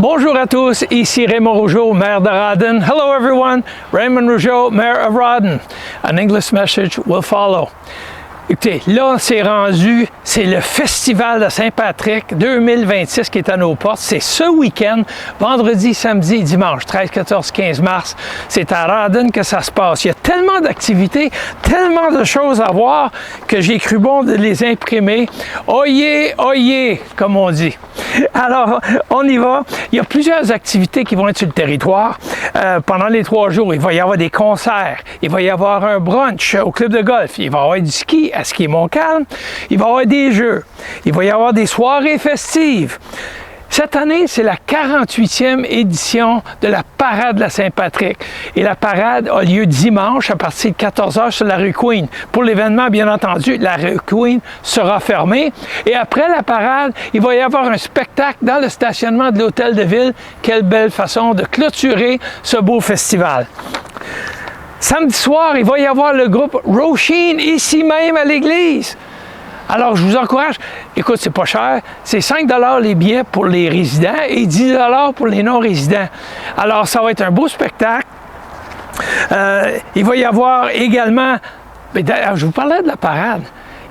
Bonjour à tous, ici Raymond Rougeau, maire de Rawdon. Hello everyone, Raymond Rougeau, mayor of Rawdon. An English message will follow. Écoutez, là, c'est rendu, c'est le Festival de Saint-Patrick 2026 qui est à nos portes. C'est ce week-end, vendredi, samedi et dimanche, 13, 14, 15 mars. C'est à Rawdon que ça se passe. Il y a tellement d'activités, tellement de choses à voir que j'ai cru bon de les imprimer. Oyez, oyez, comme on dit. Alors, on y va. Il y a plusieurs activités qui vont être sur le territoire. Pendant les 3 jours, il va y avoir des concerts, il va y avoir un brunch au club de golf, il va y avoir du ski à Ski Montcalm, il va y avoir des jeux, il va y avoir des soirées festives. Cette année, c'est la 48e édition de la parade de la Saint-Patrick. Et la parade a lieu dimanche à partir de 14h sur la rue Queen. Pour l'événement, bien entendu, la rue Queen sera fermée. Et après la parade, il va y avoir un spectacle dans le stationnement de l'Hôtel de Ville. Quelle belle façon de clôturer ce beau festival. Samedi soir, il va y avoir le groupe Roisin ici même à l'église. Alors, je vous encourage, écoute, c'est pas cher, c'est 5 $ les billets pour les résidents et 10 $ pour les non-résidents. Alors, ça va être un beau spectacle. Il va y avoir également, je vous parlais de la parade,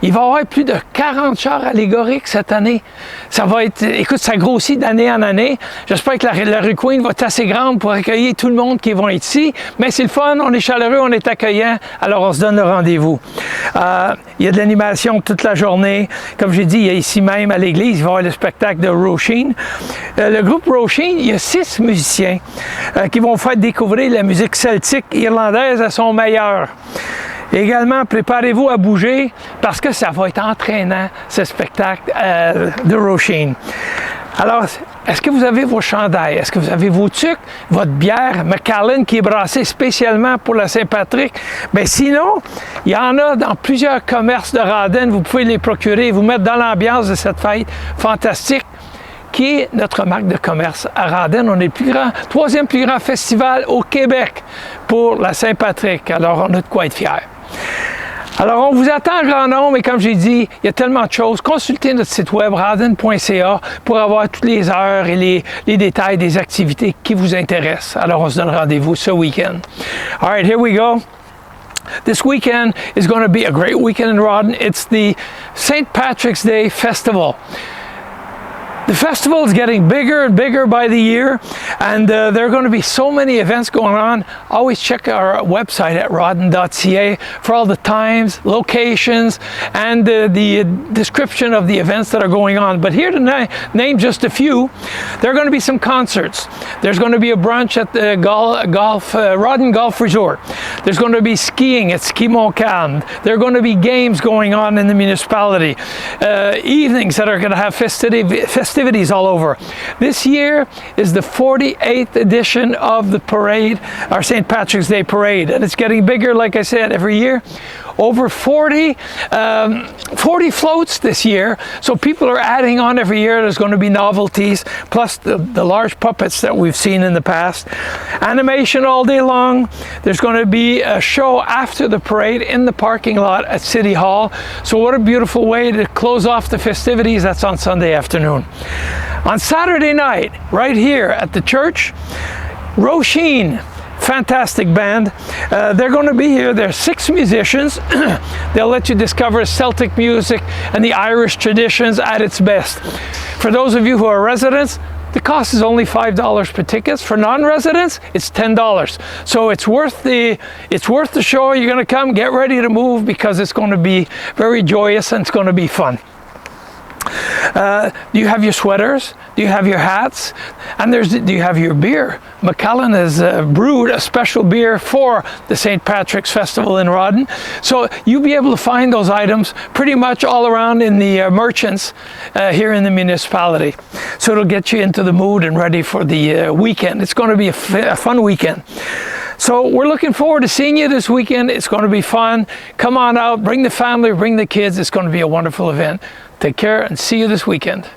il va y avoir plus de 40 chars allégoriques cette année. Ça va être, écoute, ça grossit d'année en année. J'espère que la rue Queen va être assez grande pour accueillir tout le monde qui va être ici. Mais c'est le fun, on est chaleureux, on est accueillant, alors on se donne le rendez-vous. Il y a de l'animation toute la journée. Comme j'ai dit, il y a ici même à l'église, il va y avoir le spectacle de Roisin. Le groupe Roisin, il y a 6 musiciens qui vont faire découvrir la musique celtique irlandaise à son meilleur. Également, préparez-vous à bouger parce que ça va être entraînant, ce spectacle de Roisin. Alors, est-ce que vous avez vos chandails? Est-ce que vous avez vos tucs? Votre bière Macallan qui est brassée spécialement pour la Saint-Patrick? Bien, sinon, il y en a dans plusieurs commerces de Rawdon. Vous pouvez les procurer et vous mettre dans l'ambiance de cette fête fantastique qui est notre marque de commerce à Rawdon. On est le plus grand, 3e plus grand festival au Québec pour la Saint-Patrick. Alors, on a de quoi être fiers. Alors, on vous attend en grand nombre et comme j'ai dit, il y a tellement de choses. Consultez notre site web rawdon.ca pour avoir toutes les heures et les détails des activités qui vous intéressent. Alors, on se donne rendez-vous ce week-end. All right, here we go. This weekend is going to be a great weekend in Rawdon. It's the St. Patrick's Day Festival. The festival is getting bigger and bigger by the year, and there are going to be so many events going on. Always check our website at rawdon.ca for all the times, locations, and the description of the events that are going on. But here to name just a few, there are going to be some concerts. There's going to be a brunch at the Rawdon Golf Resort. There's going to be skiing at Ski Montcalm. There are going to be games going on in the municipality. Evenings that are going to have festivities all over. This year is the 48th edition of the parade, our St. Patrick's Day Parade, and it's getting bigger, like I said, every year. Over 40 floats this year, so people are adding on every year. There's going to be novelties, plus the large puppets that we've seen in the past. Animation all day long. There's going to be a show after the parade in the parking lot at City Hall. So what a beautiful way to close off the festivities. That's on Sunday afternoon. On Saturday night, right here at the church, Roisin, fantastic band. They're going to be here. There are 6 musicians. They'll let you discover Celtic music and the Irish traditions at its best. For those of you who are residents, the cost is only $5 per ticket. For non-residents, it's $10. So it's worth the show. You're going to come, get ready to move because it's going to be very joyous and it's going to be fun. Do you have your sweaters? Do you have your hats? And do you have your beer? Macallan has brewed a special beer for the St. Patrick's Festival in Rawdon. So you'll be able to find those items pretty much all around in the merchants here in the municipality. So it'll get you into the mood and ready for the weekend. It's going to be a fun weekend. So we're looking forward to seeing you this weekend. It's going to be fun. Come on out, bring the family, bring the kids. It's going to be a wonderful event. Take care and see you this weekend.